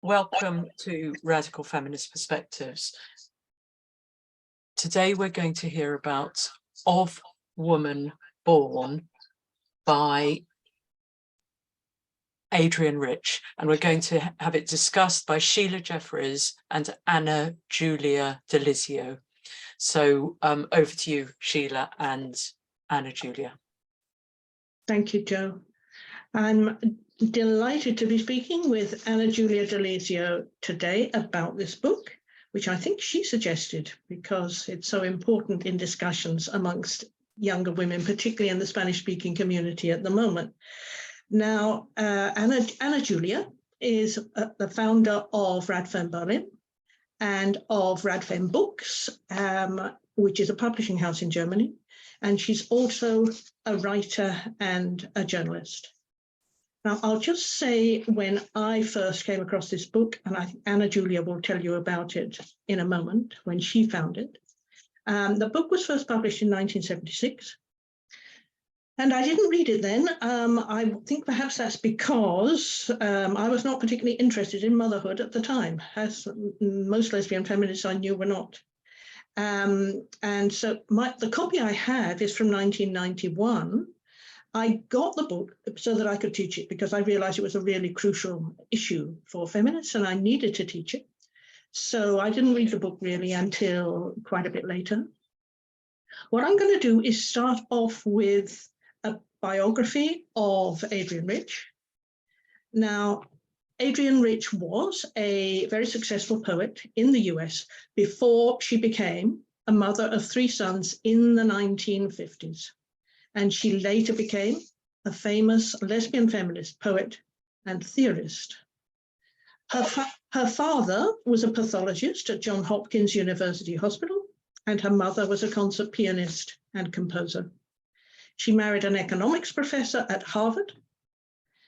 Welcome to Radical Feminist Perspectives. Today we're going to hear about Of Woman Born by Adrian Rich, and we're going to have it discussed by Sheila Jeffries and Anna Julia de Lisio. So over to you, Sheila and Anna Julia. Thank you, Jo. I'm delighted to be speaking with Anna Julia de Lisio today about this book, which I think she suggested because it's so important in discussions amongst younger women, particularly in the Spanish-speaking community at the moment. Now, Anna Julia is the founder of Radfem Berlin and of Radfem Books, which is a publishing house in Germany. And she's also a writer and a journalist. Now, I'll just say when I first came across this book, and I think Anna Julia will tell you about it in a moment, when she found it. The book was first published in 1976. And I didn't read it then. I think perhaps that's because I was not particularly interested in motherhood at the time, as most lesbian feminists I knew were not. And so the copy I have is from 1991. I got the book so that I could teach it because I realized it was a really crucial issue for feminists and I needed to teach it. So I didn't read the book really until quite a bit later. What I'm going to do is start off with a biography of Adrian Rich. Now, Adrian Rich was a very successful poet in the US before she became a mother of 3 sons in the 1950s. And she later became a famous lesbian feminist poet and theorist. Her father was a pathologist at Johns Hopkins University Hospital, and her mother was a concert pianist and composer. She married an economics professor at Harvard,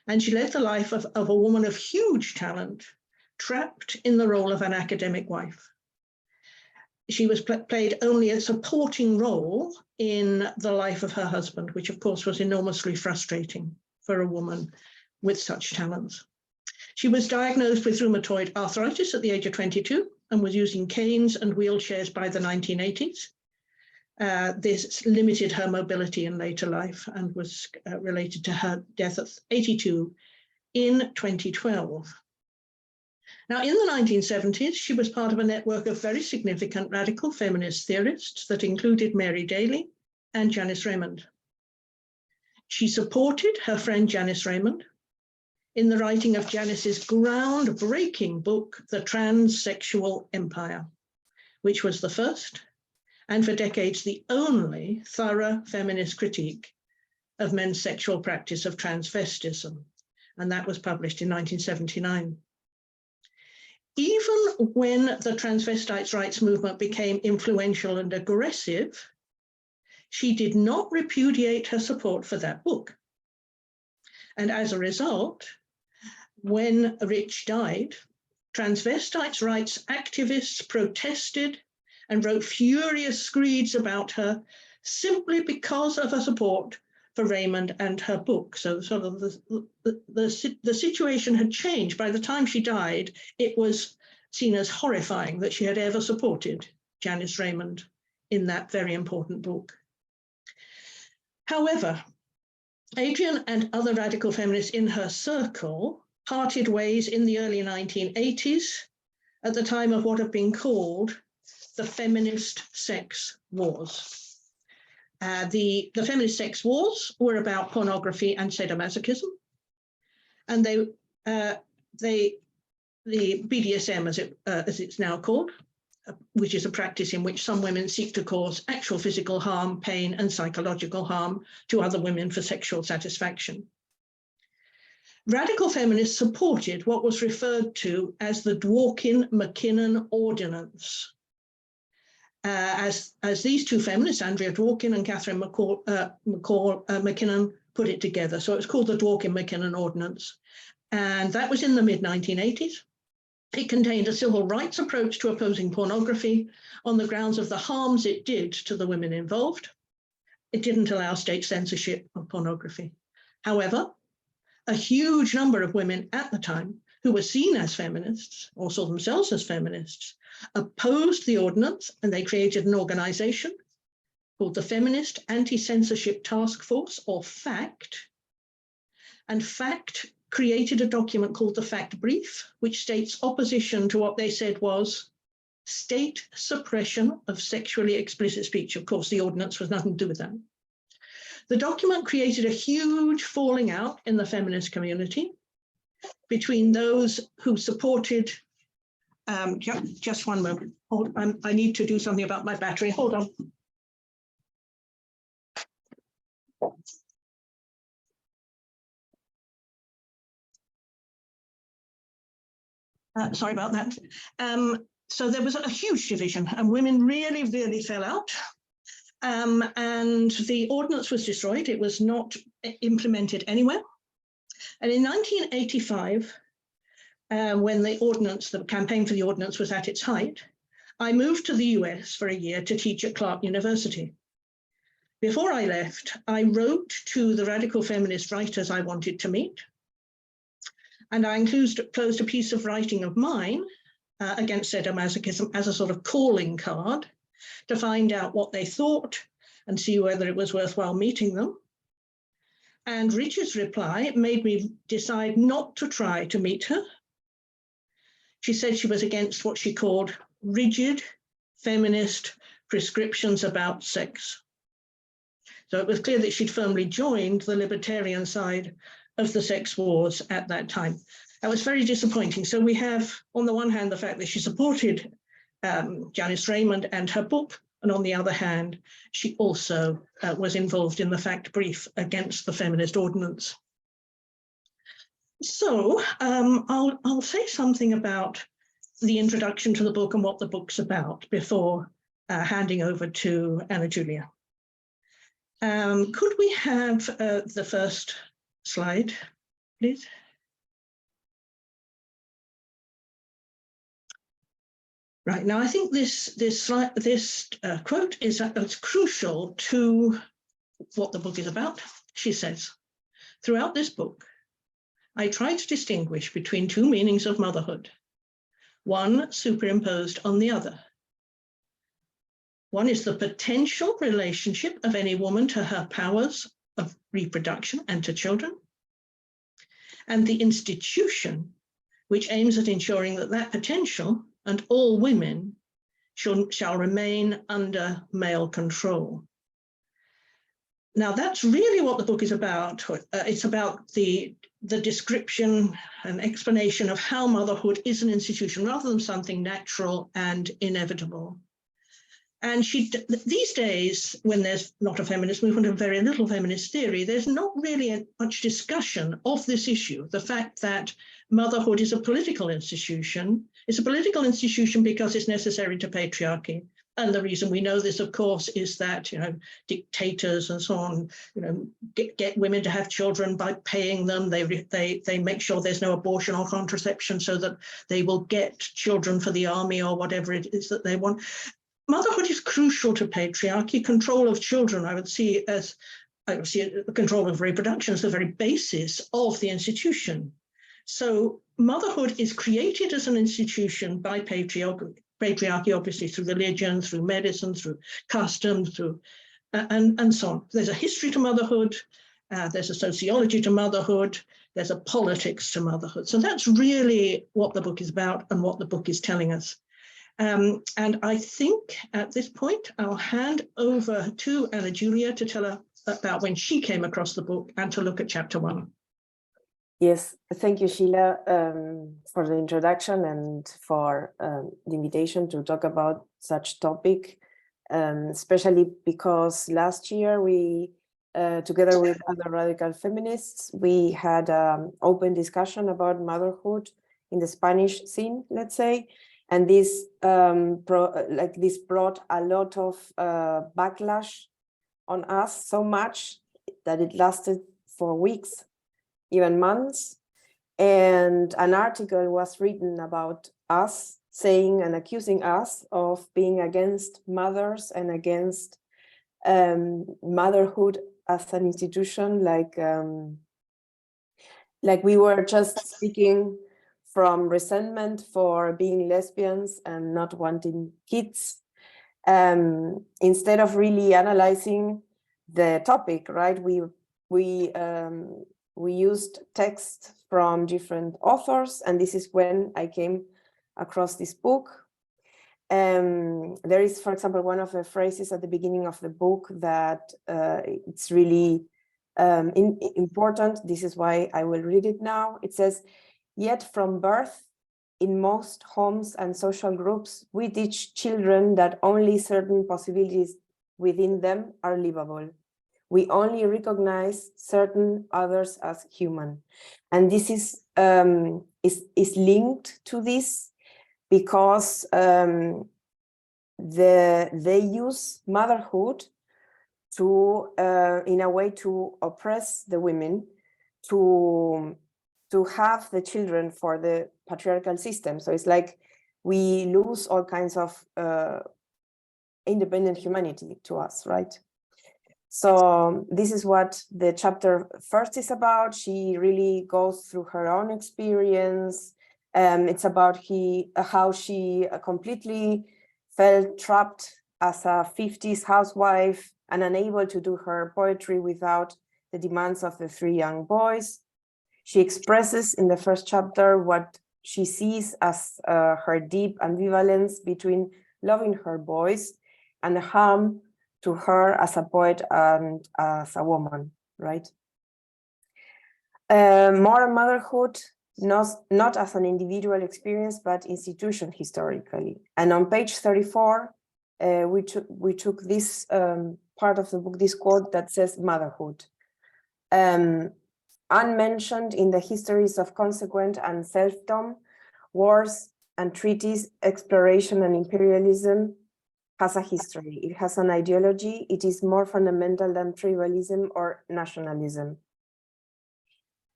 and she led the life of a woman of huge talent, trapped in the role of an academic wife. She played only a supporting role in the life of her husband, which of course was enormously frustrating for a woman with such talents. She was diagnosed with rheumatoid arthritis at the age of 22 and was using canes and wheelchairs by the 1980s. This limited her mobility in later life and was related to her death at 82 in 2012. Now, in the 1970s, she was part of a network of very significant radical feminist theorists that included Mary Daly and Janice Raymond. She supported her friend Janice Raymond in the writing of Janice's groundbreaking book, The Transsexual Empire, which was the first and for decades the only thorough feminist critique of men's sexual practice of transvestism, and that was published in 1979. Even when the transvestites' rights movement became influential and aggressive, she did not repudiate her support for that book. And as a result, when Rich died, transvestites' rights activists protested and wrote furious screeds about her simply because of her support for Raymond and her book. So sort of the situation had changed. By the time she died, it was seen as horrifying that she had ever supported Janice Raymond in that very important book. However, Adrian and other radical feminists in her circle parted ways in the early 1980s at the time of what have been called the feminist sex wars. The feminist sex wars were about pornography and sadomasochism, and the BDSM, as it's now called, which is a practice in which some women seek to cause actual physical harm, pain, and psychological harm to other women for sexual satisfaction. Radical feminists supported what was referred to as the Dworkin-McKinnon Ordinance. As these two feminists, Andrea Dworkin and Catherine McKinnon, put it together. So it's called the Dworkin-McKinnon Ordinance. And that was in the mid-1980s. It contained a civil rights approach to opposing pornography on the grounds of the harms it did to the women involved. It didn't allow state censorship of pornography. However, a huge number of women at the time who were seen as feminists or saw themselves as feminists, opposed the ordinance, and they created an organization called the Feminist Anti-Censorship Task Force, or FACT. And FACT created a document called the Fact Brief, which states opposition to what they said was state suppression of sexually explicit speech. Of course, the ordinance was nothing to do with that. The document created a huge falling out in the feminist community between those who supported, just one moment, I need to do something about my battery, hold on. Sorry about that. So there was a huge division and women really, really fell out. And the ordinance was destroyed. It was not implemented anywhere. And in 1985, when the campaign for the ordinance was at its height, I moved to the US for a year to teach at Clark University. Before I left, I wrote to the radical feminist writers I wanted to meet. And I enclosed a piece of writing of mine against sadomasochism as a sort of calling card to find out what they thought and see whether it was worthwhile meeting them. And Richard's reply made me decide not to try to meet her. She said she was against what she called rigid feminist prescriptions about sex. So it was clear that she'd firmly joined the libertarian side of the sex wars at that time. That was very disappointing. So we have, on the one hand, the fact that she supported Janice Raymond and her book, and on the other hand, she also was involved in the Fact Brief against the feminist ordinance. So I'll say something about the introduction to the book and what the book's about before handing over to Anna Julia. Could we have the first slide, please? Right, now I think this quote is crucial to what the book is about. She says, throughout this book, I try to distinguish between two meanings of motherhood, one superimposed on the other. One is the potential relationship of any woman to her powers of reproduction and to children, and the institution which aims at ensuring that that potential and all women shall remain under male control. Now, that's really what the book is about. It's about the description and explanation of how motherhood is an institution rather than something natural and inevitable. And these days, when there's not a feminist movement and very little feminist theory, there's not really much discussion of this issue, the fact that motherhood is a political institution. It's a political institution because it's necessary to patriarchy. And the reason we know this, of course, is that, dictators and so on, get women to have children by paying them. They make sure there's no abortion or contraception so that they will get children for the army or whatever it is that they want. Motherhood is crucial to patriarchy. Control of children, I would see control of reproduction as the very basis of the institution. So motherhood is created as an institution by patriarchy, obviously through religion, through medicine, through custom, and so on. There's a history to motherhood, there's a sociology to motherhood, there's a politics to motherhood. So that's really what the book is about and what the book is telling us. And I think at this point, I'll hand over to Anna Julia to tell her about when she came across the book and to look at chapter 1. Yes, thank you, Sheila, for the introduction and for the invitation to talk about such topic, especially because last year we, together with other radical feminists, we had an open discussion about motherhood in the Spanish scene, let's say, and this brought a lot of backlash on us, so much that it lasted for weeks, even months, and an article was written about us, saying and accusing us of being against mothers and against motherhood as an institution, like we were just speaking from resentment for being lesbians and not wanting kids, instead of really analyzing the topic, right? We used text from different authors, and this is when I came across this book. There is, for example, one of the phrases at the beginning of the book that it's really important. This is why I will read it now. It says, "Yet from birth, in most homes and social groups, we teach children that only certain possibilities within them are livable. We only recognize certain others as human." And this is linked to this because they use motherhood to, in a way, to oppress the women, to have the children for the patriarchal system. So it's like we lose all kinds of independent humanity to us, right? So this is what the chapter first is about. She really goes through her own experience. It's about how she completely felt trapped as a 50s housewife and unable to do her poetry without the demands of the 3 young boys. She expresses in the first chapter what she sees as her deep ambivalence between loving her boys and the harm to her as a poet and as a woman, right? More on motherhood, not as an individual experience, but institution historically. And on page 34, we took this part of the book, this quote that says motherhood. Unmentioned in the histories of consequent and selfdom, wars and treaties, exploration and imperialism, has a history. It has an ideology. It is more fundamental than tribalism or nationalism.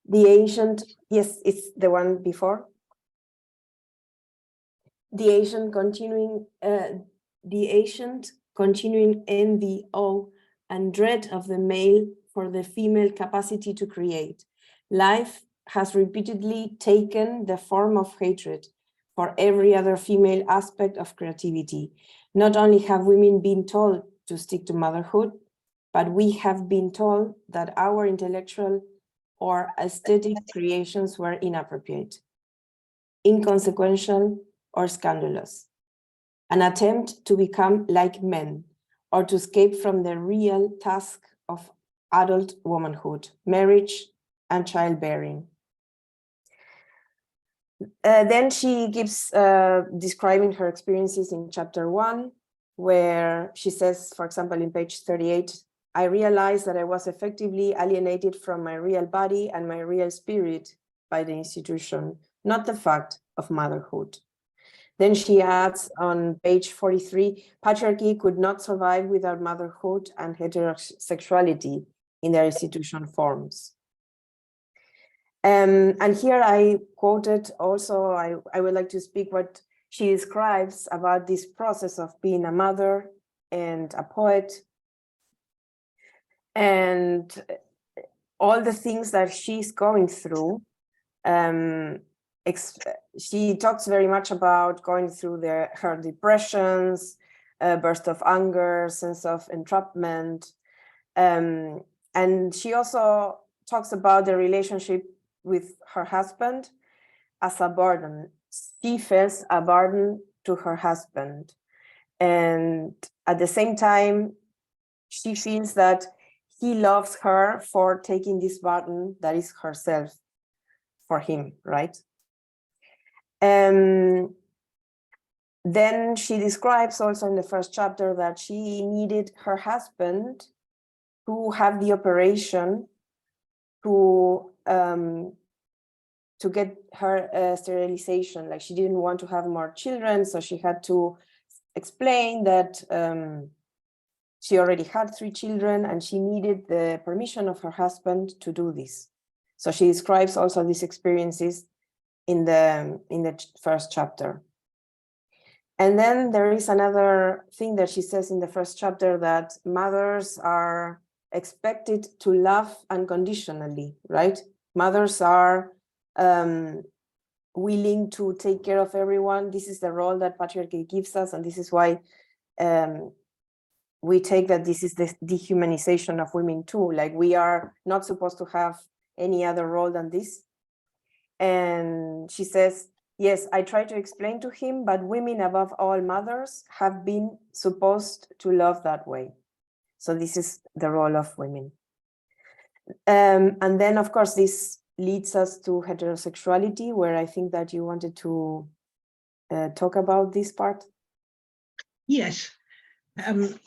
The ancient, yes, it's the one before. The ancient continuing envy, awe, and dread of the male for the female capacity to create. Life has repeatedly taken the form of hatred for every other female aspect of creativity. Not only have women been told to stick to motherhood, but we have been told that our intellectual or aesthetic creations were inappropriate, inconsequential, or scandalous. An attempt to become like men or to escape from the real task of adult womanhood, marriage, and childbearing. Then she gives describing her experiences in chapter 1, where she says, for example, in page 38, "I realized that I was effectively alienated from my real body and my real spirit by the institution, not the fact of motherhood." Then she adds on page 43, "Patriarchy could not survive without motherhood and heterosexuality in their institution forms." And here I quoted also, I would like to speak what she describes about this process of being a mother and a poet and all the things that she's going through. She talks very much about going through her depressions, burst of anger, sense of entrapment. And she also talks about the relationship with her husband as a burden. She feels a burden to her husband. And at the same time, she feels that he loves her for taking this burden that is herself for him, right? Then she describes also in the first chapter that she needed her husband to have the operation to get her sterilization. Like, she didn't want to have more children, so she had to explain that she already had 3 children and she needed the permission of her husband to do this. So she describes also these experiences in the first chapter. And then there is another thing that she says in the first chapter, that mothers are expected to love unconditionally, right? Mothers are willing to take care of everyone. This is the role that patriarchy gives us, and this is why we take that this is the dehumanization of women too. Like, we are not supposed to have any other role than this. And she says, yes, I try to explain to him, but women, above all mothers, have been supposed to love that way. So this is the role of women. And then, of course, this leads us to heterosexuality, where I think that you wanted to talk about this part. Yes.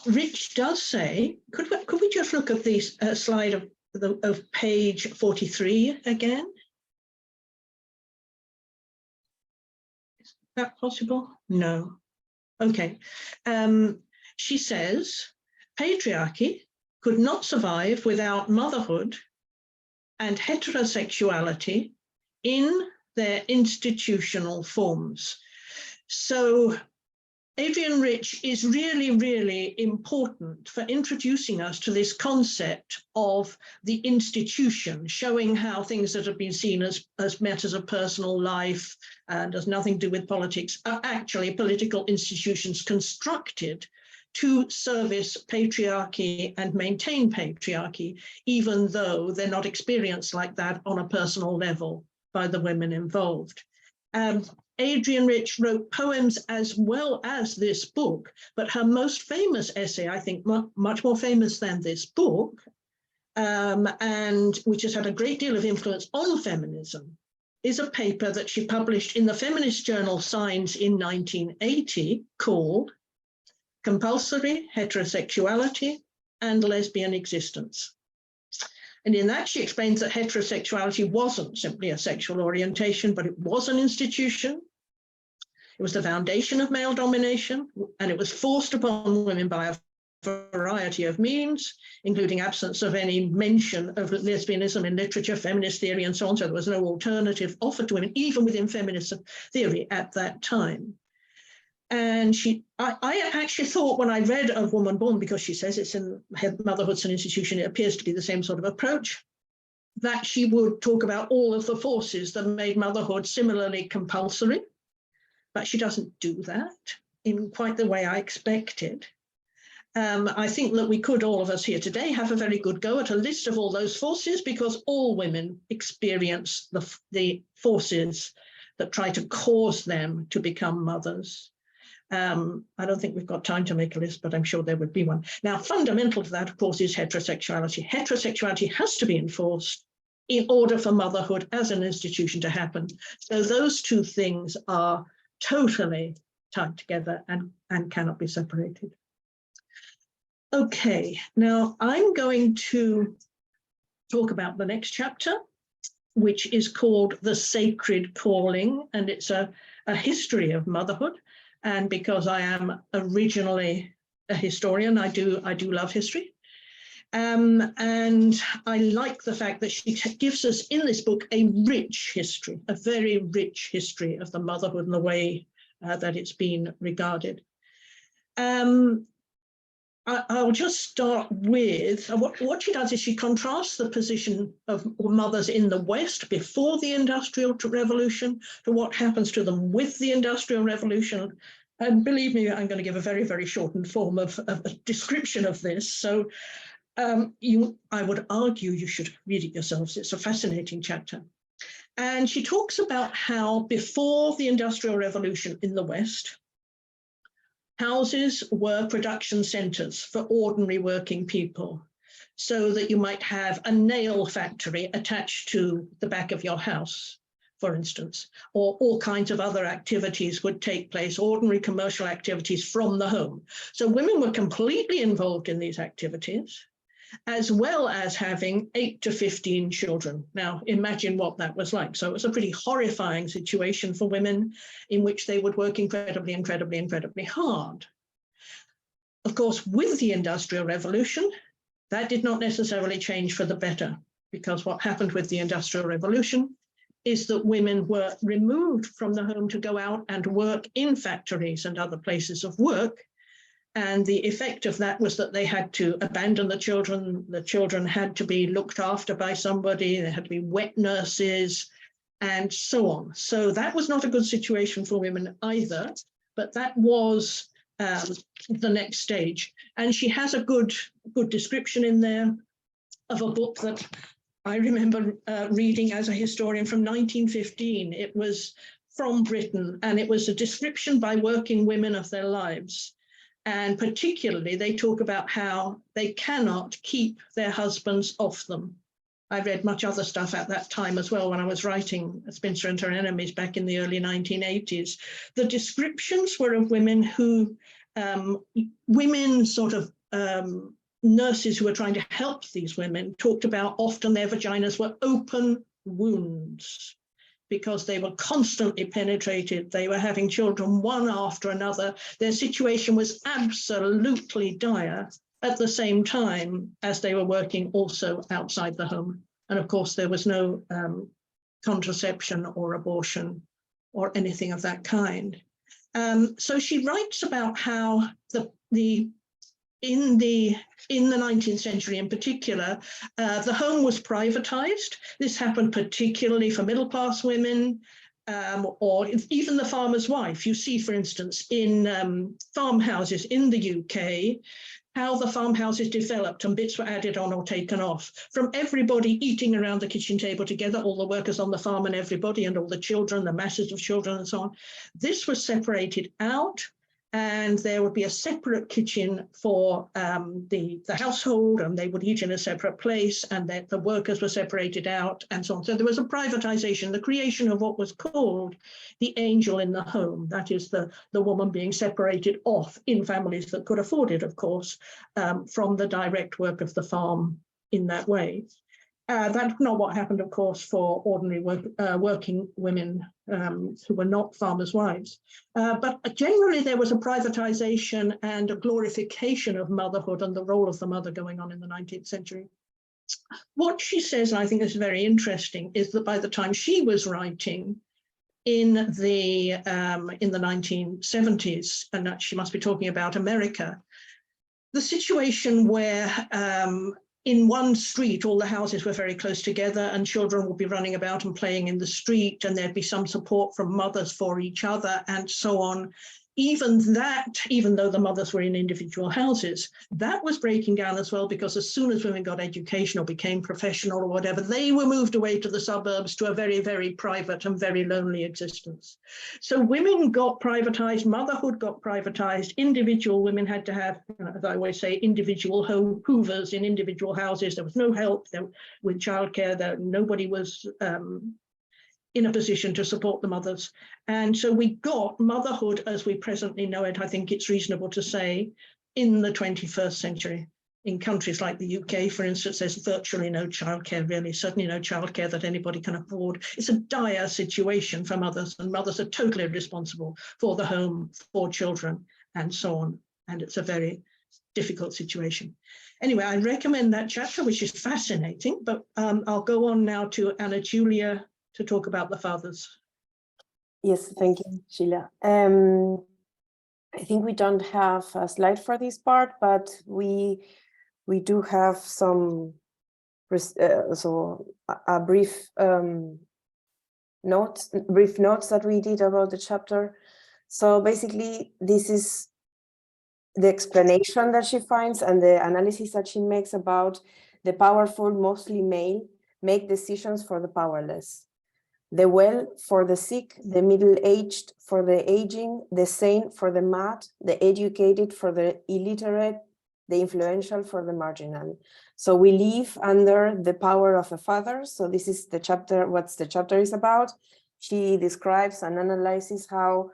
Rich does say, could we just look at this slide of page 43 again? Is that possible? No. Okay. She says, patriarchy could not survive without motherhood and heterosexuality in their institutional forms. So Adrian Rich is really, really important for introducing us to this concept of the institution, showing how things that have been seen as matters of personal life and has nothing to do with politics are actually political institutions constructed to service patriarchy and maintain patriarchy, even though they're not experienced like that on a personal level by the women involved. Adrian Rich wrote poems as well as this book, but her most famous essay, I think much more famous than this book, and which has had a great deal of influence on feminism, is a paper that she published in the feminist journal Signs in 1980 called Compulsory, Heterosexuality and Lesbian Existence. And in that, she explains that heterosexuality wasn't simply a sexual orientation, but it was an institution. It was the foundation of male domination, and it was forced upon women by a variety of means, including absence of any mention of lesbianism in literature, feminist theory, and so on. So there was no alternative offered to women, even within feminist theory at that time. And I actually thought when I read Of Woman Born, because she says it's in Motherhood's an Institution, it appears to be the same sort of approach, that she would talk about all of the forces that made motherhood similarly compulsory. But she doesn't do that in quite the way I expected. I think that we could, all of us here today, have a very good go at a list of all those forces, because all women experience the forces that try to cause them to become mothers. I don't think we've got time to make a list, but I'm sure there would be one. Now, fundamental to that, of course, is heterosexuality. Heterosexuality has to be enforced in order for motherhood as an institution to happen. So those two things are totally tied together and cannot be separated. Okay, now I'm going to talk about the next chapter, which is called The Sacred Calling, and it's a history of motherhood. And because I am originally a historian, I do love history. And I like the fact that she gives us in this book a rich history, a very rich history of the motherhood and the way that it's been regarded. I'll just start with what she does is she contrasts the position of mothers in the West before the Industrial Revolution to what happens to them with the Industrial Revolution. And believe me, I'm going to give a very, very shortened form of a description of this. So I would argue you should read it yourselves. It's a fascinating chapter. And she talks about how before the Industrial Revolution in the West, houses were production centers for ordinary working people, so that you might have a nail factory attached to the back of your house, for instance, or all kinds of other activities would take place, ordinary commercial activities from the home. So women were completely involved in these activities, as well as having 8 to 15 children. Now, imagine what that was like. So it was a pretty horrifying situation for women in which they would work incredibly, incredibly, incredibly hard. Of course, with the Industrial Revolution, that did not necessarily change for the better, because what happened with the Industrial Revolution is that women were removed from the home to go out and work in factories and other places of work. And the effect of that was that they had to abandon the children. The children had to be looked after by somebody. There had to be wet nurses. and so on. So that was not a good situation for women either, but that was the next stage. And she has a good description in there of a book that I remember reading as a historian from 1915. It was from Britain, and it was a description by working women of their lives. And particularly, they talk about how they cannot keep their husbands off them. I read much other stuff at that time as well when I was writing Spinster and Her Enemies back in the early 1980s. The descriptions were of women who, nurses who were trying to help these women talked about often their vaginas were open wounds because they were constantly penetrated. They were having children one after another. Their situation was absolutely dire at the same time as they were working also outside the home. And of course, there was no contraception or abortion or anything of that kind. So she writes about how in the 19th century in particular, the home was privatized. This happened particularly for middle-class women, or even the farmer's wife. You see, for instance, in farmhouses in the UK, how the farmhouses developed and bits were added on or taken off. From everybody eating around the kitchen table together, all the workers on the farm and everybody, and all the children, the masses of children and so on. This was separated out, and there would be a separate kitchen for the household, and they would eat in a separate place, and the workers were separated out, and so on. So there was a privatization, the creation of what was called the angel in the home. That is the woman being separated off in families that could afford it, of course, from the direct work of the farm in that way. That's not what happened, of course, for ordinary working women who were not farmers' wives. But generally, there was a privatization and a glorification of motherhood and the role of the mother going on in the 19th century. What she says, and I think is very interesting, is that by the time she was writing in the 1970s, and that she must be talking about America, the situation where in one street, all the houses were very close together and children would be running about and playing in the street, and there'd be some support from mothers for each other and so on. Even that, even though the mothers were in individual houses, that was breaking down as well, because as soon as women got education or became professional or whatever, they were moved away to the suburbs to a very, very private and very lonely existence. So women got privatized, motherhood got privatized, individual women had to have, as I always say, individual hoovers in individual houses. There was no help with childcare, nobody was in a position to support the mothers. And so we got motherhood as we presently know it, I think it's reasonable to say, in the 21st century. In countries like the UK, for instance, there's virtually no childcare, really, certainly no childcare that anybody can afford. It's a dire situation for mothers, and mothers are totally responsible for the home, for children, and so on. And it's a very difficult situation. Anyway, I recommend that chapter, which is fascinating, but I'll go on now to Anna Julia to talk about the fathers. Yes, thank you, Sheila. I think we don't have a slide for this part, but we do have some brief notes that we did about the chapter. So basically, this is the explanation that she finds and the analysis that she makes about the powerful, mostly male, make decisions for the powerless. The well for the sick, the middle-aged for the aging, the sane for the mad, the educated for the illiterate, the influential for the marginal. So we live under the power of the father. So this is the chapter, what the chapter is about. She describes and analyzes how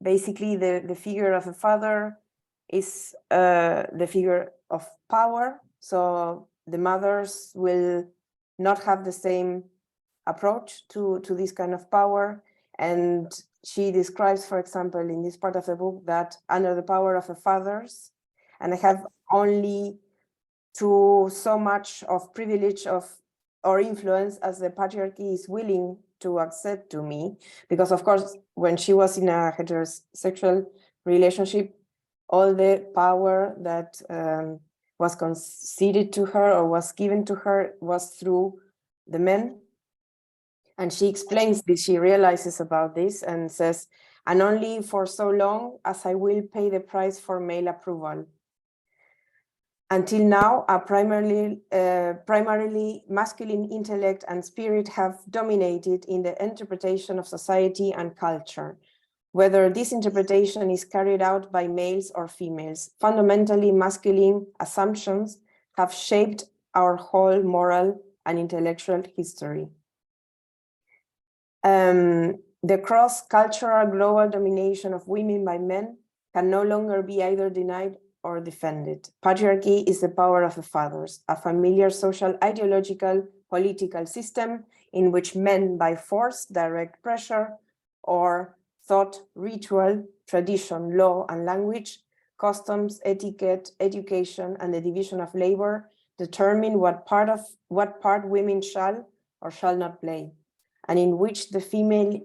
basically the figure of a father is the figure of power. So the mothers will not have the same approach to this kind of power. And she describes, for example, in this part of the book, that under the power of the fathers, and I have only to so much of privilege or influence as the patriarchy is willing to accept to me, because of course, when she was in a heterosexual relationship, all the power that was conceded to her or was given to her was through the men. And she explains this, she realizes about this and says, and only for so long as I will pay the price for male approval. Until now, a primarily masculine intellect and spirit have dominated in the interpretation of society and culture. Whether this interpretation is carried out by males or females, fundamentally masculine assumptions have shaped our whole moral and intellectual history. The cross-cultural global domination of women by men can no longer be either denied or defended. Patriarchy is the power of the fathers, a familiar social, ideological, political system in which men by force, direct pressure, or thought, ritual, tradition, law, and language, customs, etiquette, education, and the division of labor determine what part women shall or shall not play, and in which the female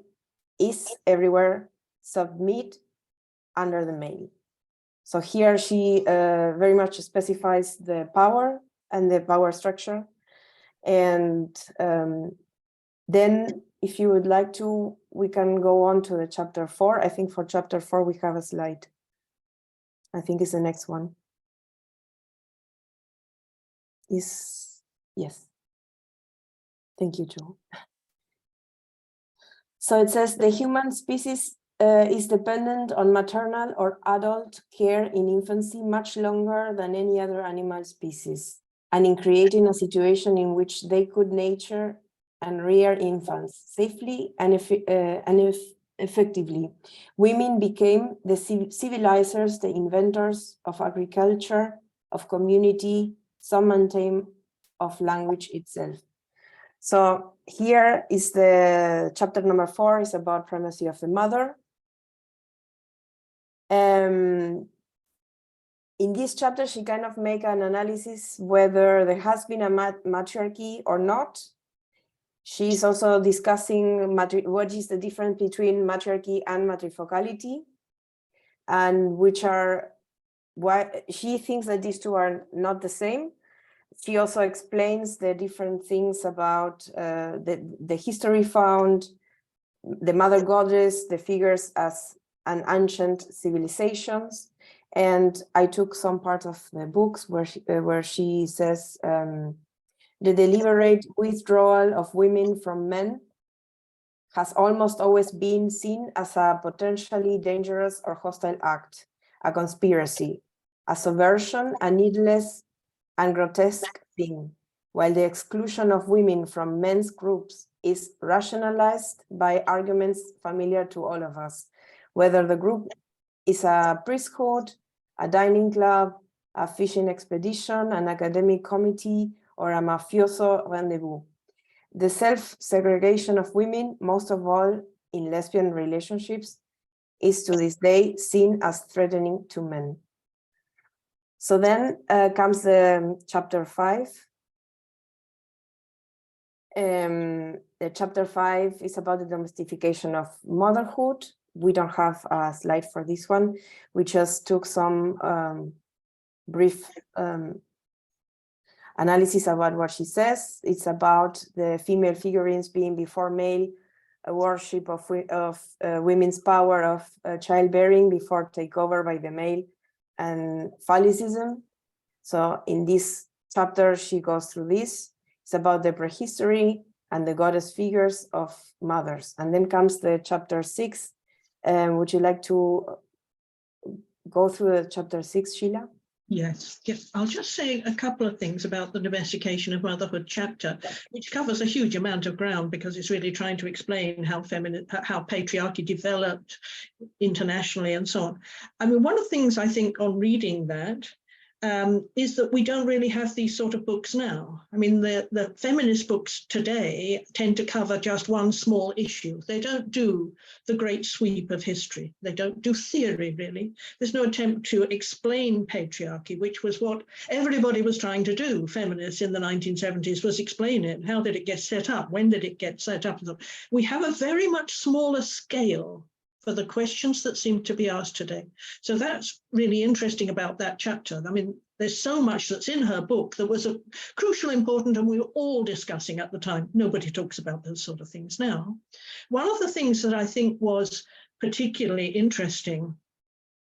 is everywhere submit under the male. So here she very much specifies the power and the power structure. And then if you would like to, we can go on to the chapter 4. I think for chapter 4, we have a slide. I think it's the next one. Yes. Thank you, Joe. So it says the human species is dependent on maternal or adult care in infancy much longer than any other animal species, and in creating a situation in which they could nurture and rear infants safely and effectively. Women became the civilizers, the inventors of agriculture, of community, some maintain of language itself. So here is the chapter number 4 is about primacy of the mother. In this chapter, she kind of make an analysis whether there has been a matriarchy or not. She's also discussing what is the difference between matriarchy and matrifocality, and why she thinks that these two are not the same. She also explains the different things about the history found, the mother goddess, the figures as an ancient civilizations. And I took some part of the books where she says the deliberate withdrawal of women from men has almost always been seen as a potentially dangerous or hostile act, a conspiracy, a subversion, a needless and grotesque thing, while the exclusion of women from men's groups is rationalized by arguments familiar to all of us, whether the group is a priesthood, a dining club, a fishing expedition, an academic committee, or a mafioso rendezvous. The self-segregation of women, most of all in lesbian relationships, is to this day seen as threatening to men. So then comes the chapter 5. The chapter 5 is about the domestication of motherhood. We don't have a slide for this one. We just took some brief analysis about what she says. It's about the female figurines being before male, a worship of women's power of childbearing before takeover by the male, and phallicism. So in this chapter, she goes through this. It's about the prehistory and the goddess figures of mothers. And then comes the chapter 6. Would you like to go through the chapter 6, Sheila? Yes. I'll just say a couple of things about the domestication of motherhood chapter, which covers a huge amount of ground because it's really trying to explain how patriarchy developed internationally and so on. I mean, one of the things I think on reading that is that we don't really have these sort of books now. I mean, the feminist books today tend to cover just one small issue. They don't do the great sweep of history. They don't do theory, really. There's no attempt to explain patriarchy, which was what everybody was trying to do. Feminists in the 1970s was explain it. How did it get set up? When did it get set up? We have a very much smaller scale for the questions that seem to be asked today. So that's really interesting about that chapter. I mean, there's so much that's in her book that was crucial, important, and we were all discussing at the time. Nobody talks about those sort of things now. One of the things that I think was particularly interesting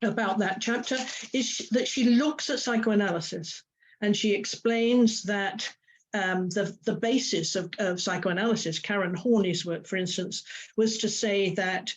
about that chapter is that she looks at psychoanalysis, and she explains that the basis of psychoanalysis, Karen Horney's work, for instance, was to say that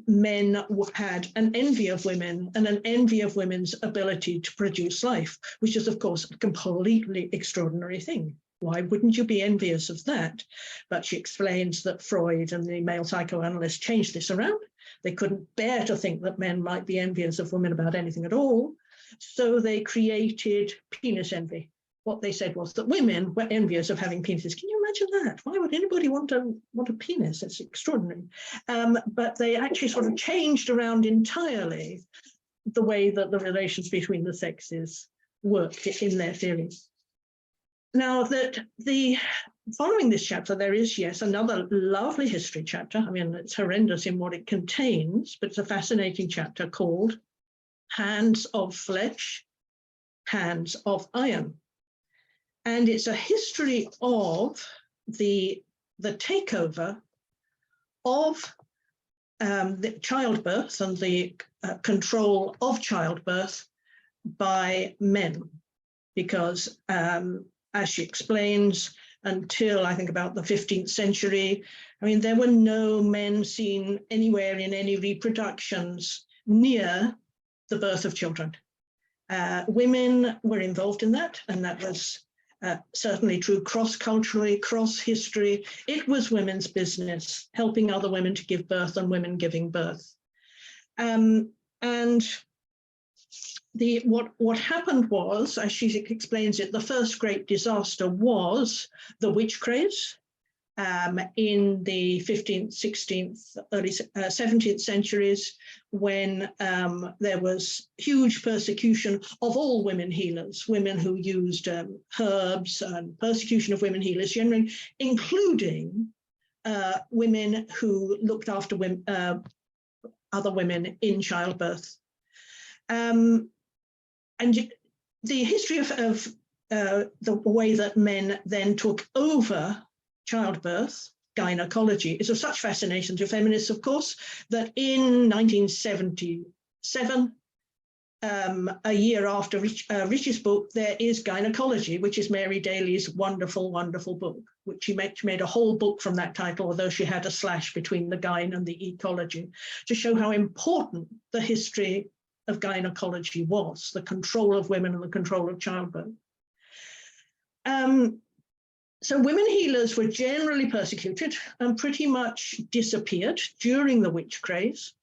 men had an envy of women and an envy of women's ability to produce life, which is, of course, a completely extraordinary thing. Why wouldn't you be envious of that? But she explains that Freud and the male psychoanalysts changed this around. They couldn't bear to think that men might be envious of women about anything at all. So they created penis envy. What they said was that women were envious of having penises. Can you imagine that? Why would anybody want a penis? It's extraordinary. But they actually sort of changed around entirely the way that the relations between the sexes worked in their theories. Now, that following this chapter, there is, yes, another lovely history chapter. I mean, it's horrendous in what it contains, but it's a fascinating chapter called Hands of Flesh, Hands of Iron. And it's a history of the takeover of the childbirth and the control of childbirth by men. Because as she explains, until I think about the 15th century, I mean, there were no men seen anywhere in any reproductions near the birth of children. Women were involved in that, and that was certainly true cross-culturally, cross-history. It was women's business, helping other women to give birth and women giving birth. And what happened was, as she explains it, the first great disaster was the witch craze in the 15th, 16th, early 17th centuries, when there was huge persecution of all women healers, women who used herbs, and persecution of women healers generally, including women who looked after women, other women in childbirth. And the history of the way that men then took over childbirth, gynecology, is of such fascination to feminists, of course, that in 1977, a year after Rich's book, there is Gynecology, which is Mary Daly's wonderful, wonderful book, which she made a whole book from that title, although she had a slash between the gyn and the ecology, to show how important the history of gynecology was, the control of women and the control of childbirth. So women healers were generally persecuted and pretty much disappeared during the witch craze.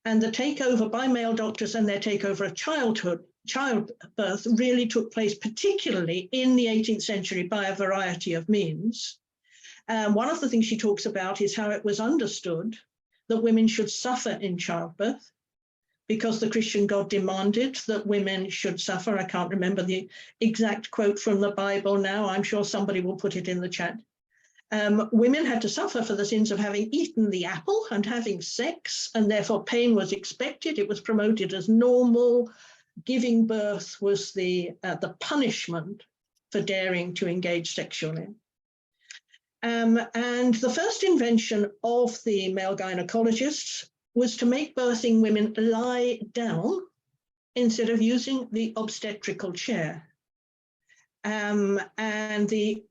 And the takeover by male doctors and their takeover of childbirth really took place, particularly in the 18th century, by a variety of means. One of the things she talks about is how it was understood that women should suffer in childbirth, because the Christian God demanded that women should suffer. I can't remember the exact quote from the Bible now. I'm sure somebody will put it in the chat. Women had to suffer for the sins of having eaten the apple and having sex, and therefore pain was expected. It was promoted as normal. Giving birth was the punishment for daring to engage sexually. And the first invention of the male gynecologists was to make birthing women lie down instead of using the obstetrical chair. And the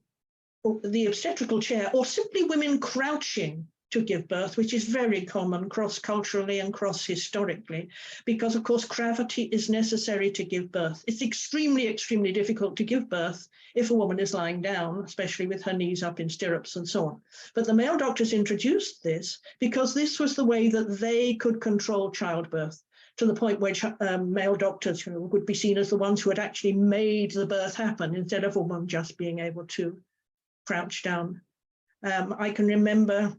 obstetrical chair, or simply women crouching to give birth, which is very common cross-culturally and cross-historically, because of course gravity is necessary to give birth. It's extremely, extremely difficult to give birth if a woman is lying down, especially with her knees up in stirrups and so on. But the male doctors introduced this because this was the way that they could control childbirth, to the point where male doctors would be seen as the ones who had actually made the birth happen, instead of a woman just being able to crouch down. I can remember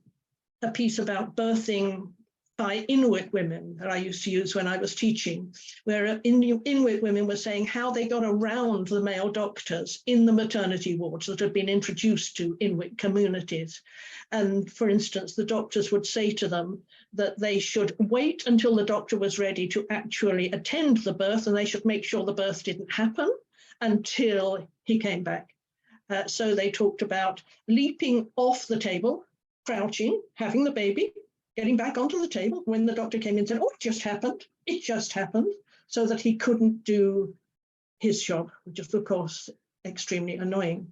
a piece about birthing by Inuit women that I used to use when I was teaching, where Inuit women were saying how they got around the male doctors in the maternity wards that had been introduced to Inuit communities. And for instance, the doctors would say to them that they should wait until the doctor was ready to actually attend the birth, and they should make sure the birth didn't happen until he came back. So they talked about leaping off the table, crouching, having the baby, getting back onto the table when the doctor came in and said, oh, it just happened, so that he couldn't do his job, which is, of course, extremely annoying.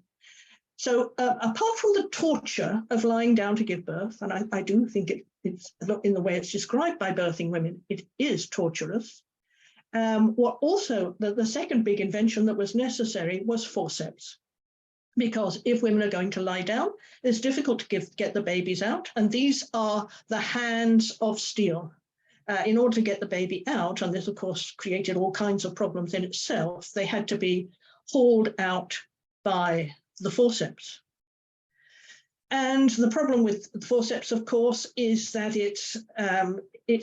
So apart from the torture of lying down to give birth, and I do think it's in the way it's described by birthing women, it is torturous. What also, the second big invention that was necessary was forceps. Because if women are going to lie down, it's difficult to get the babies out. And these are the hands of steel. In order to get the baby out, and this, of course, created all kinds of problems in itself, they had to be hauled out by the forceps. And the problem with the forceps, of course, is that it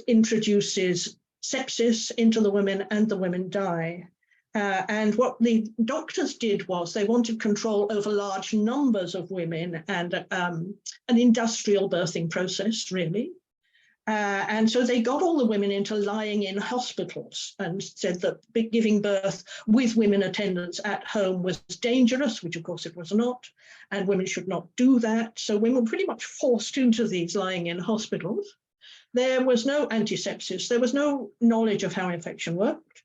introduces sepsis into the women, and the women die. And what the doctors did was they wanted control over large numbers of women and an industrial birthing process, really. And so they got all the women into lying in hospitals and said that giving birth with women attendants at home was dangerous, which of course it was not, and women should not do that. So women were pretty much forced into these lying in hospitals. There was no antisepsis. There was no knowledge of how infection worked.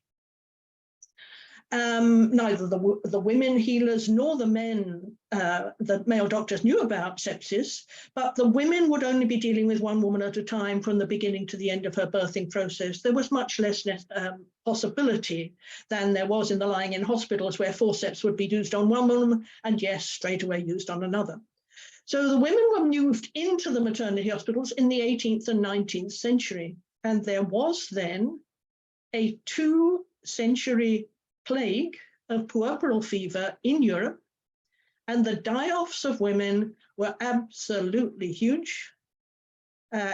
Neither the women healers nor the men, the male doctors, knew about sepsis, but the women would only be dealing with one woman at a time from the beginning to the end of her birthing process. There was much less possibility than there was in the lying in hospitals, where forceps would be used on one woman and, yes, straight away used on another. So the women were moved into the maternity hospitals in the 18th and 19th century, and there was then a 2-century plague of puerperal fever in Europe, and the die-offs of women were absolutely huge.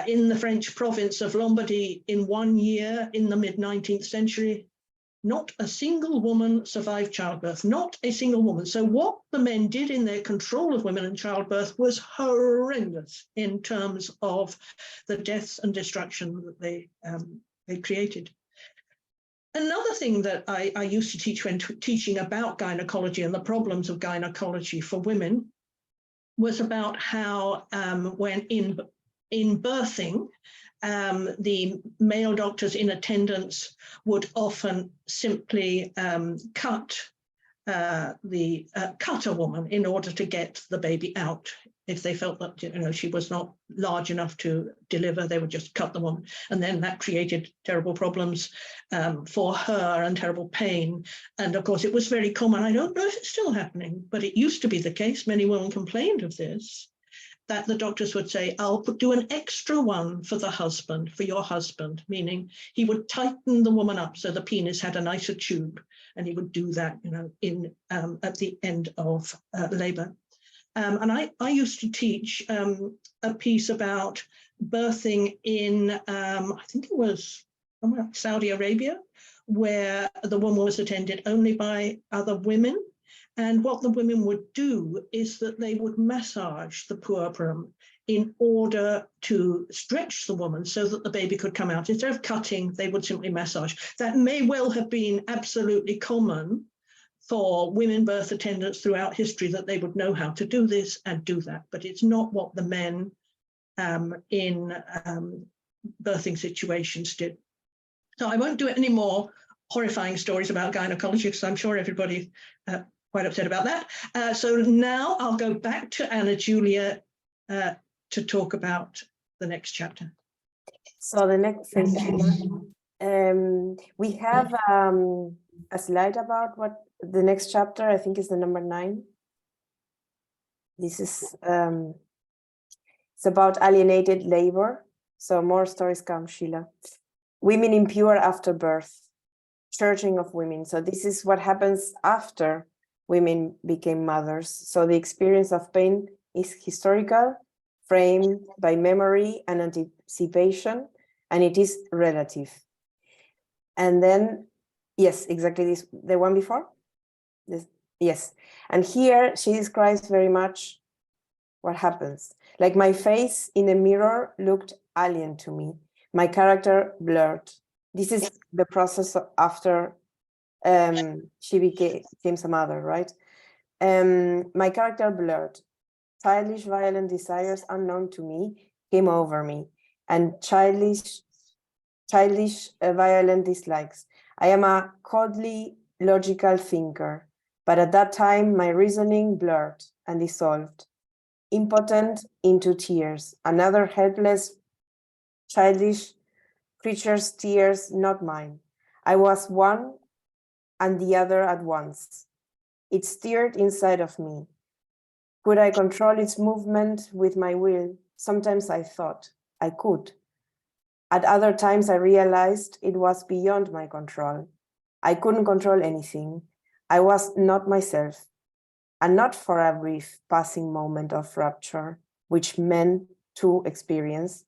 In the French province of Lombardy, in 1 year in the mid-19th century, not a single woman survived childbirth, not a single woman. So what the men did in their control of women and childbirth was horrendous in terms of the deaths and destruction that they created. Another thing that I used to teach when teaching about gynecology and the problems of gynecology for women was about how when in birthing, the male doctors in attendance would often simply cut a woman in order to get the baby out. If they felt that she was not large enough to deliver, they would just cut the woman, and then that created terrible problems for her and terrible pain. And of course, it was very common. I don't know if it's still happening, but it used to be the case. Many women complained of this, that the doctors would say, I'll do an extra one for the husband, for your husband, meaning he would tighten the woman up so the penis had a nicer tube, and he would do that, at the end of labor. And I used to teach a piece about birthing in, I think it was Saudi Arabia, where the woman was attended only by other women. And what the women would do is that they would massage the puerperum in order to stretch the woman so that the baby could come out. Instead of cutting, they would simply massage. That may well have been absolutely common for women birth attendants throughout history, that they would know how to do this and do that. But it's not what the men in birthing situations did. So I won't do it any more horrifying stories about gynecology, because I'm sure everybody quite upset about that. So now I'll go back to Anna Julia to talk about the next chapter. So the next we have a slide about what the next chapter, I think, is the number 9. This is it's about alienated labor. So more stories come, Sheila. Women impure after birth, churching of women. So this is what happens after women became mothers. So the experience of pain is historical, framed by memory and anticipation, and it is relative. And then, yes, exactly this, the one before? This, yes. And here she describes very much what happens. Like my face in the mirror looked alien to me. My character blurred. This is the process after she became a mother, right? My character blurred. Childish, violent desires unknown to me came over me, and childish, violent dislikes. I am a coldly logical thinker, but at that time my reasoning blurred and dissolved, impotent into tears. Another helpless, childish creature's tears, not mine. I was one and the other at once. It stirred inside of me. Could I control its movement with my will? Sometimes I thought I could. At other times I realized it was beyond my control. I couldn't control anything. I was not myself, and not for a brief passing moment of rapture, which meant to experience,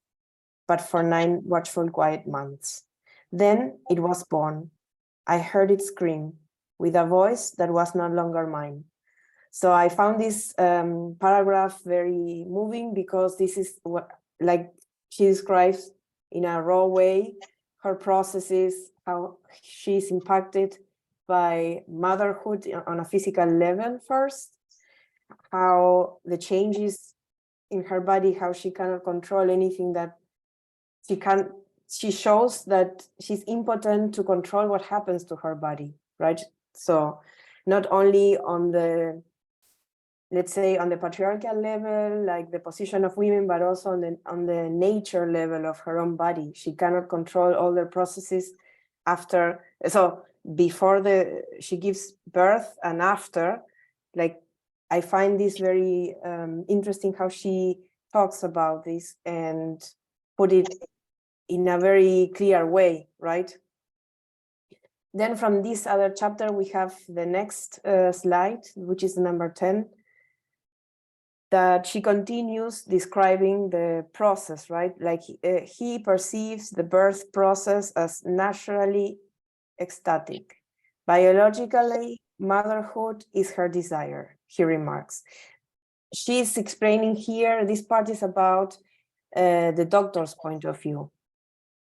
but for 9 watchful quiet months. Then it was born. I heard it scream with a voice that was no longer mine. So I found this paragraph very moving, because this is what, like, she describes in a raw way her processes, how she's impacted by motherhood on a physical level first, how the changes in her body, how she cannot control anything, that she shows that she's impotent to control what happens to her body, right? So not only on the, let's say, on the patriarchal level, like the position of women, but also on the nature level of her own body. She cannot control all the processes after, so before she gives birth and after. Like, I find this very interesting how she talks about this and put it in a very clear way, right? Then from this other chapter, we have the next slide, which is number 10, that she continues describing the process, right? Like he perceives the birth process as naturally ecstatic. Biologically, motherhood is her desire, he remarks. She's explaining here, this part is about the doctor's point of view,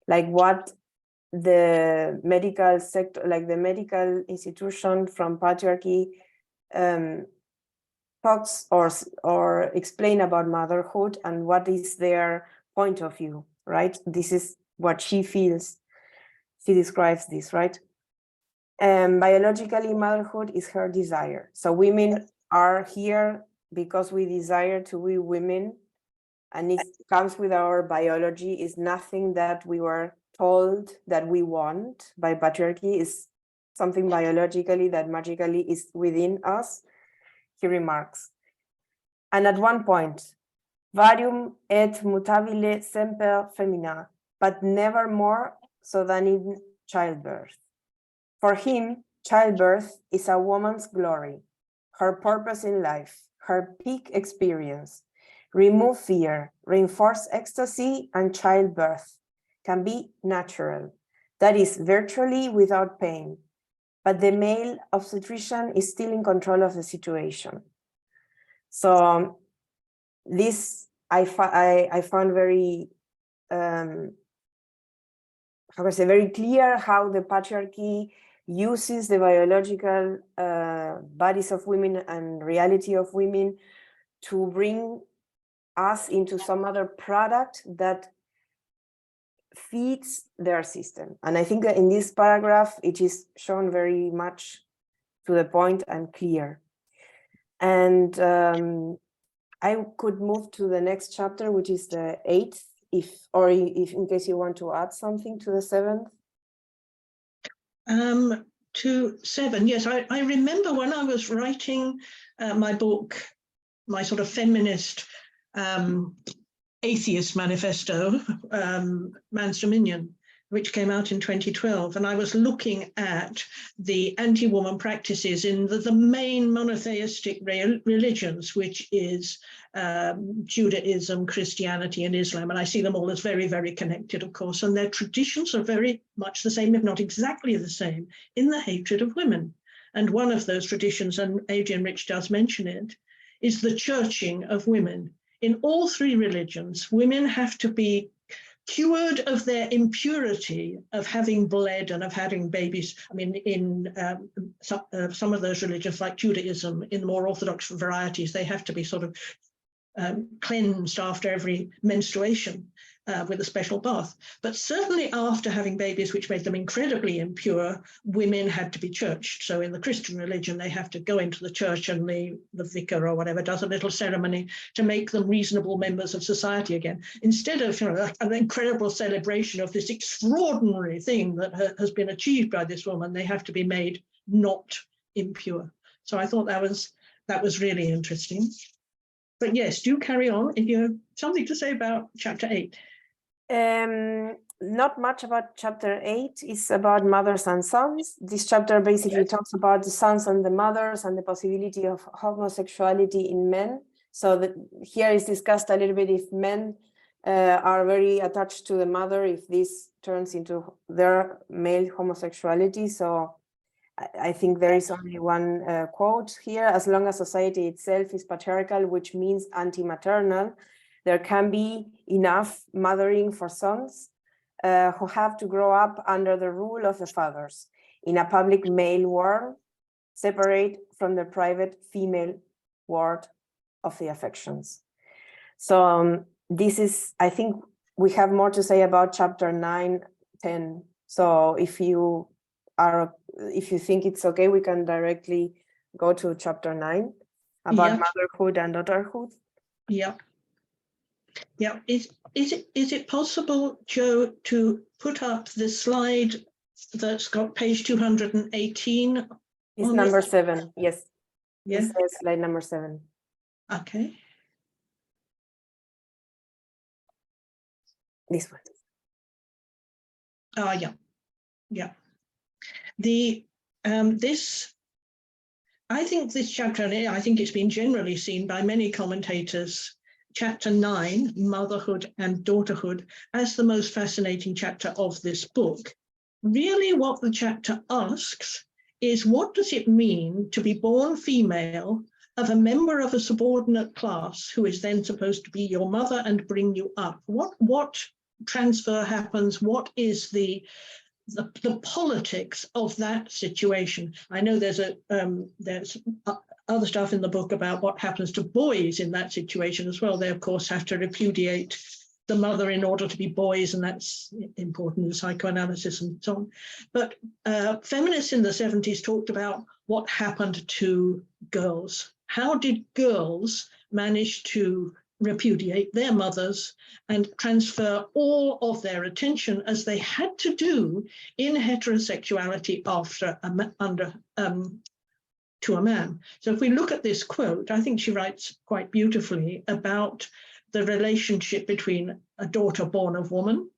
like what the medical sector, like the medical institution from patriarchy talks or explain about motherhood and what is their point of view, right? This is what she feels. She describes this, right? Biologically, motherhood is her desire. So women are here because we desire to be women, and it comes with our biology. Is nothing that we were told that we want by patriarchy, is something biologically that magically is within us, he remarks. And at one point, varium et mutabile semper femina, but never more so than in childbirth. For him, childbirth is a woman's glory, her purpose in life, her peak experience. Remove fear, reinforce ecstasy, and childbirth can be natural. That is, virtually without pain. But the male obstetrician is still in control of the situation. So this I found very, how can I say, very clear how the patriarchy uses the biological bodies of women and reality of women to bring us into some other product that feeds their system. And I think that in this paragraph, it is shown very much to the point and clear. And I could move to the next chapter, which is the 8th, if in case you want to add something to the 7th. To 7, yes, I remember when I was writing my book, my sort of feminist atheist manifesto, Man's Dominion, which came out in 2012, and I was looking at the anti-woman practices in the main monotheistic religions, which is Judaism, Christianity, and Islam. And I see them all as very, very connected, of course, and their traditions are very much the same, if not exactly the same, in the hatred of women. And one of those traditions, and Adrian Rich does mention it, is the churching of women. In all three religions, women have to be cured of their impurity of having bled and of having babies. I mean, in some of those religions, like Judaism, in the more orthodox varieties, they have to be sort of cleansed after every menstruation with a special bath. But certainly after having babies, which made them incredibly impure, women had to be churched. So in the Christian religion, they have to go into the church, and the vicar or whatever does a little ceremony to make them reasonable members of society again, instead of an incredible celebration of this extraordinary thing that has been achieved by this woman. They have to be made not impure. So I thought that was really interesting. But yes, do carry on if you have something to say about chapter 8. Not much about chapter 8. It's about mothers and sons. This chapter basically talks about the sons and the mothers and the possibility of homosexuality in men. So that here is discussed a little bit if men are very attached to the mother, if this turns into their male homosexuality. So I think there is only one quote here: as long as society itself is patriarchal, which means anti-maternal, there can be enough mothering for sons who have to grow up under the rule of the fathers in a public male world, separate from the private female world of the affections. So this is, I think we have more to say about chapter 9, 10. So if you think it's okay, we can directly go to chapter 9 about motherhood and daughterhood. Yeah. Yeah. Is it possible, Joe, to put up the slide that's got page 218? It's number 7. Yes. Yes. It says slide number 7. Okay. This one. Yeah. Yeah. I think this chapter, I think it's been generally seen by many commentators, chapter 9, Motherhood and Daughterhood, as the most fascinating chapter of this book. Really what the chapter asks is, what does it mean to be born female of a member of a subordinate class who is then supposed to be your mother and bring you up? What transfer happens? What is the politics of that situation? I know there's other stuff in the book about what happens to boys in that situation as well. They, of course, have to repudiate the mother in order to be boys, and that's important in psychoanalysis and so on. But feminists in the 70s talked about what happened to girls. How did girls manage to repudiate their mothers and transfer all of their attention, as they had to do in heterosexuality to a man? So if we look at this quote, I think she writes quite beautifully about the relationship between a daughter born of woman.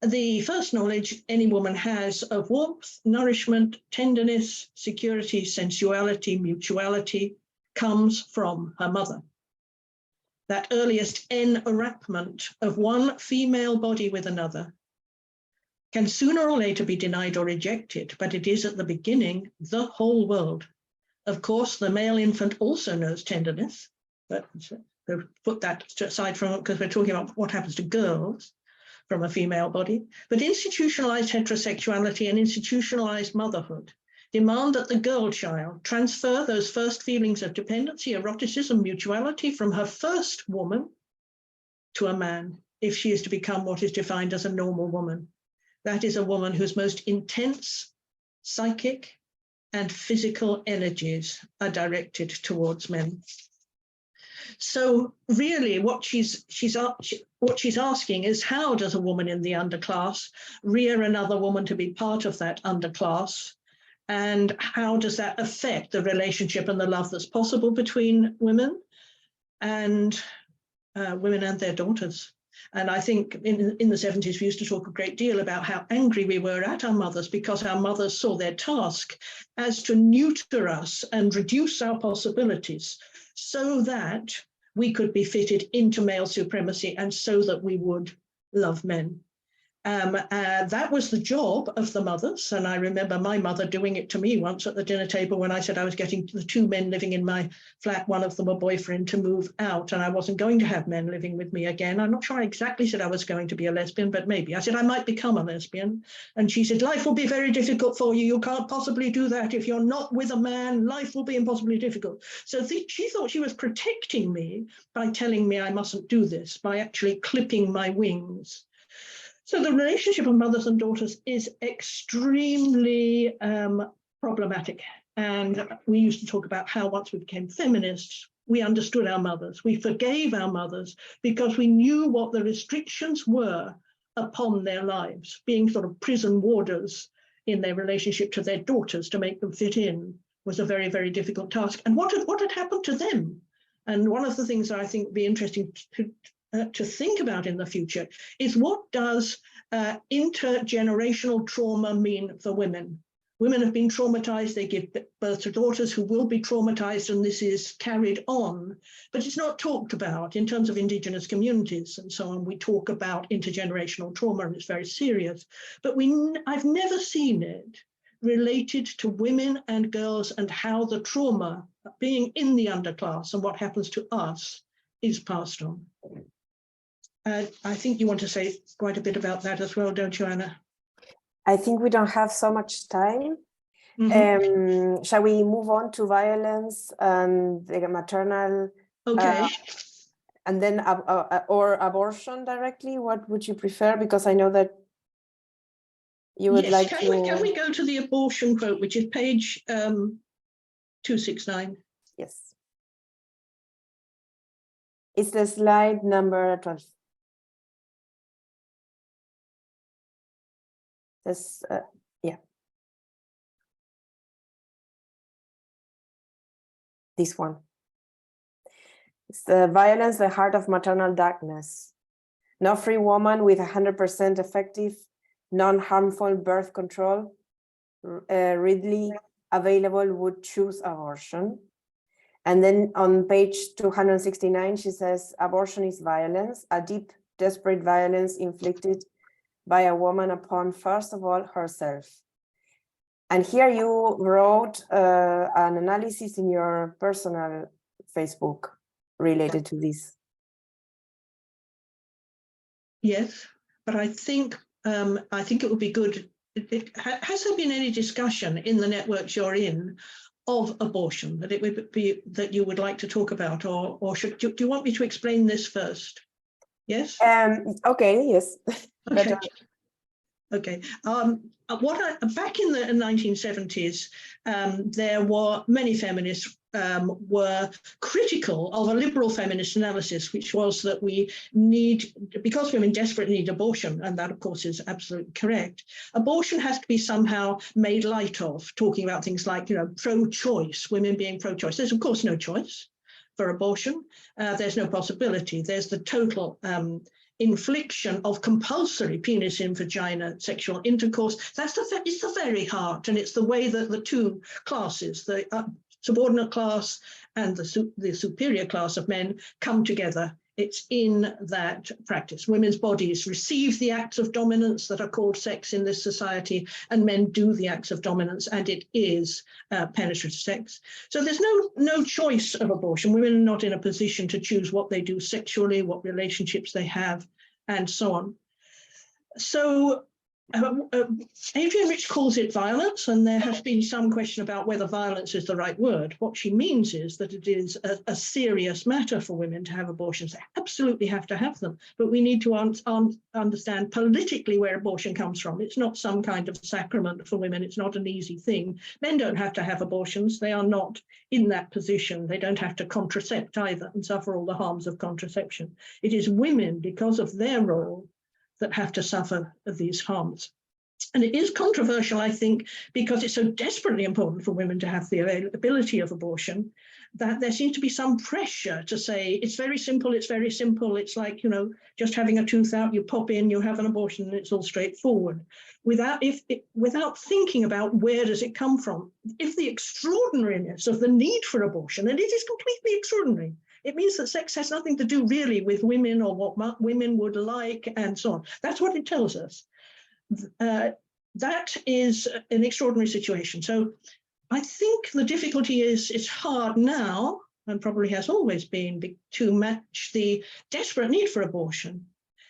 The first knowledge any woman has of warmth, nourishment, tenderness, security, sensuality, mutuality comes from her mother. That earliest enwrapment of one female body with another can sooner or later be denied or rejected, but it is at the beginning the whole world. Of course, the male infant also knows tenderness, but we'll put that aside from it because we're talking about what happens to girls from a female body. But institutionalized heterosexuality and institutionalized motherhood demand that the girl child transfer those first feelings of dependency, eroticism, mutuality from her first woman to a man, if she is to become what is defined as a normal woman. That is a woman whose most intense psychic and physical energies are directed towards men. So really what she's asking is, how does a woman in the underclass rear another woman to be part of that underclass? And how does that affect the relationship and the love that's possible between women and their daughters? And I think in the 70s, we used to talk a great deal about how angry we were at our mothers because our mothers saw their task as to neuter us and reduce our possibilities so that we could be fitted into male supremacy and so that we would love men. That was the job of the mothers. And I remember my mother doing it to me once at the dinner table when I said I was getting the two men living in my flat, one of them a boyfriend, to move out. And I wasn't going to have men living with me again. I'm not sure I exactly said I was going to be a lesbian, but maybe. I said I might become a lesbian. And she said, life will be very difficult for you. You can't possibly do that. If you're not with a man, life will be impossibly difficult. So she thought she was protecting me by telling me I mustn't do this, by actually clipping my wings. So the relationship of mothers and daughters is extremely problematic. And we used to talk about how once we became feminists, we understood our mothers. We forgave our mothers because we knew what the restrictions were upon their lives, being sort of prison warders in their relationship to their daughters to make them fit in was a very, very difficult task. And what had happened to them? And one of the things that I think would be interesting to think about in the future is what does intergenerational trauma mean for women? Women have been traumatized, they give birth to daughters who will be traumatized, and this is carried on, but it's not talked about in terms of indigenous communities and so on. We talk about intergenerational trauma and it's very serious, but I've never seen it related to women and girls and how the trauma being in the underclass and what happens to us is passed on. I think you want to say quite a bit about that as well, don't you, Anna? I think we don't have so much time. Shall we move on to violence and the maternal? Okay. And then or abortion directly? What would you prefer? Because I know that you would like to. Can we go to the abortion quote, which is page 269? Yes. It's the slide number 12. This, yeah. This one. It's the violence, the heart of maternal darkness. No free woman with 100% effective, non-harmful birth control readily available would choose abortion. And then on page 269, she says, abortion is violence, a deep, desperate violence inflicted by a woman upon, first of all, herself. And here you wrote an analysis in your personal Facebook related to this. Yes, but I think it would be good. Has there been any discussion in the networks you're in of abortion that it would be that you would like to talk about, or do you want me to explain this first? Yes. Okay. Yes. Okay. Okay. Back in the 1970s, there were many feminists were critical of a liberal feminist analysis, which was that we need, because women desperately need abortion, and that of course is absolutely correct, abortion has to be somehow made light of, talking about things like, pro-choice, women being pro-choice. There's of course no choice for abortion. There's no possibility. There's the total infliction of compulsory penis in vagina sexual intercourse. It's the very heart, and it's the way that the two classes, the subordinate class and the superior class of men, come together. It's in that practice. Women's bodies receive the acts of dominance that are called sex in this society, and men do the acts of dominance, and it is penetrative sex. So there's no choice of abortion. Women are not in a position to choose what they do sexually, what relationships they have, and so on. So Adrian Rich calls it violence, and there has been some question about whether violence is the right word. What she means is that it is a serious matter for women to have abortions. They absolutely have to have them, but we need to understand politically where abortion comes from. It's not some kind of sacrament for women. It's not an easy thing. Men don't have to have abortions. They are not in that position. They don't have to contracept either and suffer all the harms of contraception. It is women, because of their role, that have to suffer these harms. And it is controversial, I think, because it's so desperately important for women to have the availability of abortion, that there seems to be some pressure to say, it's very simple, it's very simple. It's like, you know, just having a tooth out, you pop in, you have an abortion, and it's all straightforward. Without thinking about where does it come from. If the extraordinariness of the need for abortion, and it is completely extraordinary, it means that sex has nothing to do really with women or what women would like and so on. That's what it tells us. That is an extraordinary situation. So I think the difficulty is it's hard now, and probably has always been, to match the desperate need for abortion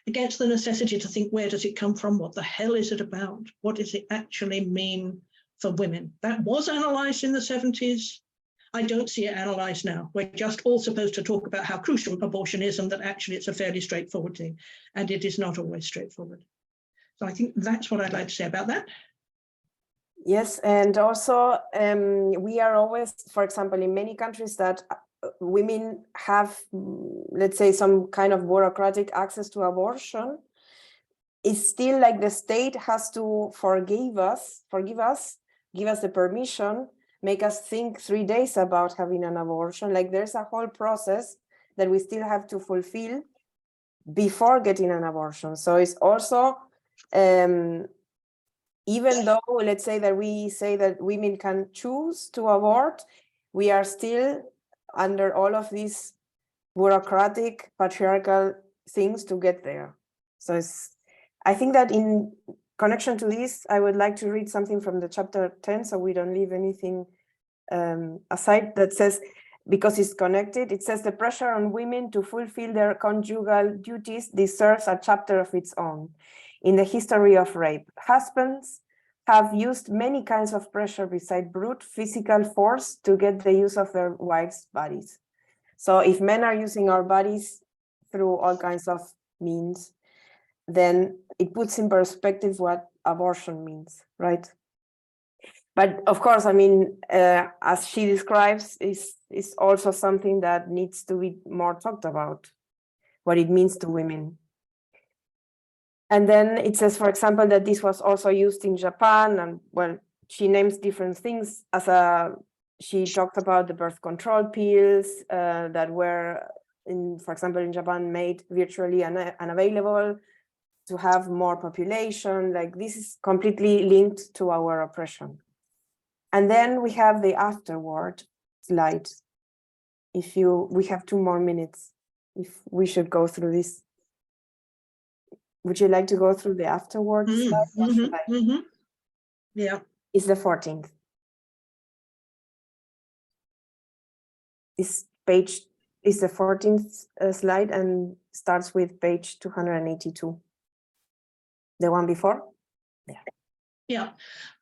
against the necessity to think, where does it come from? What the hell is it about? What does it actually mean for women? That was analysed in the 70s. I don't see it analysed now. We're just all supposed to talk about how crucial abortion is and that actually it's a fairly straightforward thing. And it is not always straightforward. So I think that's what I'd like to say about that. Yes, and also we are always, for example, in many countries that women have, let's say, some kind of bureaucratic access to abortion, it's still like the state has to forgive us, give us the permission, make us think 3 days about having an abortion. Like there's a whole process that we still have to fulfill before getting an abortion. So it's also, even though, let's say that we say that women can choose to abort, we are still under all of these bureaucratic, patriarchal things to get there. So I think that in connection to this, I would like to read something from the chapter 10, so we don't leave anything aside, that says, because it's connected, it says the pressure on women to fulfill their conjugal duties deserves a chapter of its own. In the history of rape, husbands have used many kinds of pressure beside brute physical force to get the use of their wives' bodies. So if men are using our bodies through all kinds of means, then it puts in perspective what abortion means, right? But of course, I mean, as she describes, is also something that needs to be more talked about, what it means to women. And then it says, for example, that this was also used in Japan, and well, she names different things. She talked about the birth control pills that were, for example, in Japan, made virtually unavailable to have more population. Like this is completely linked to our oppression. And then we have the afterward slide. We have 2 more minutes, if we should go through this. Would you like to go through the afterward slide? Yeah. It's the 14th. This page is the 14th slide and starts with page 282. The one before? Yeah. Yeah,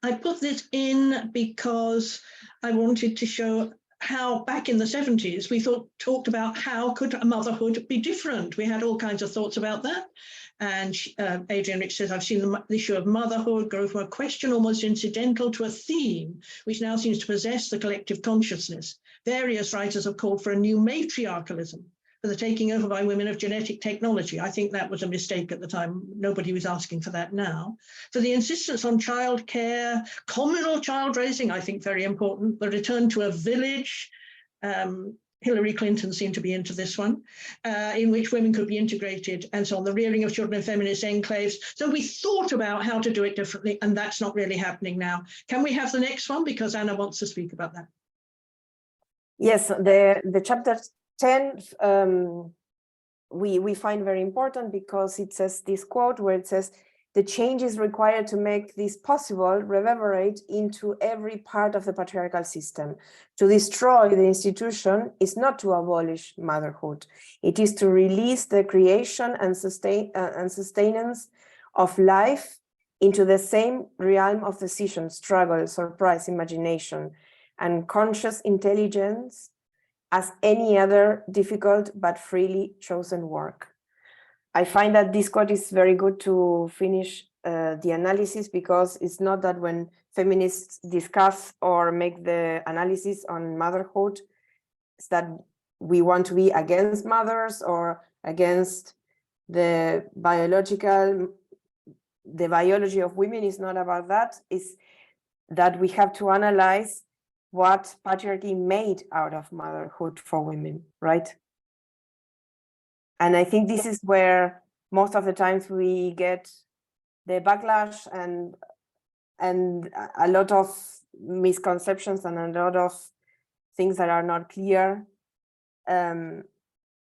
I put this in because I wanted to show how back in the 70s we talked about how could motherhood be different. We had all kinds of thoughts about that. And Adrian Rich says, I've seen the issue of motherhood grow from a question almost incidental to a theme, which now seems to possess the collective consciousness. Various writers have called for a new matriarchalism, for the taking over by women of genetic technology. I think that was a mistake at the time. Nobody was asking for that now. For the insistence on childcare, communal child raising, I think very important. The return to a village. Hillary Clinton seemed to be into this one, in which women could be integrated and so on, the rearing of children in feminist enclaves. So we thought about how to do it differently, and that's not really happening now. Can we have the next one? Because Anna wants to speak about that. Yes, the chapter 10 we find very important because it says this quote where it says, the changes required to make this possible reverberate into every part of the patriarchal system. To destroy the institution is not to abolish motherhood. It is to release the creation and sustenance of life into the same realm of decision, struggle, surprise, imagination, and conscious intelligence as any other difficult but freely chosen work. I find that this quote is very good to finish the analysis, because it's not that when feminists discuss or make the analysis on motherhood, it's that we want to be against mothers or against the biology of women. Is not about that. It's that we have to analyze what patriarchy made out of motherhood for women, right? And I think this is where most of the times we get the backlash and a lot of misconceptions and a lot of things that are not clear in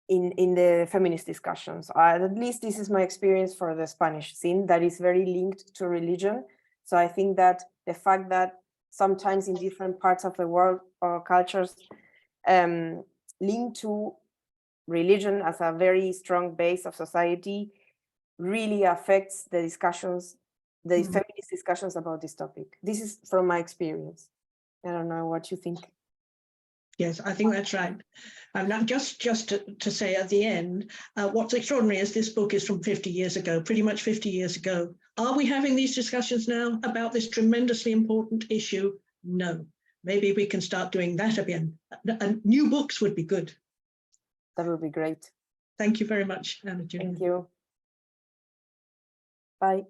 the feminist discussions. At least this is my experience for the Spanish scene that is very linked to religion. So I think that the fact that sometimes in different parts of the world or cultures linked to religion as a very strong base of society really affects the discussions, the feminist discussions about this topic. This is from my experience. I don't know what you think. Yes, I think that's right. Now, just to say at the end, what's extraordinary is this book is from 50 years ago, pretty much 50 years ago. Are we having these discussions now about this tremendously important issue? No. Maybe we can start doing that again. New books would be good. That would be great. Thank you very much, Anna Julia. Thank you. Bye.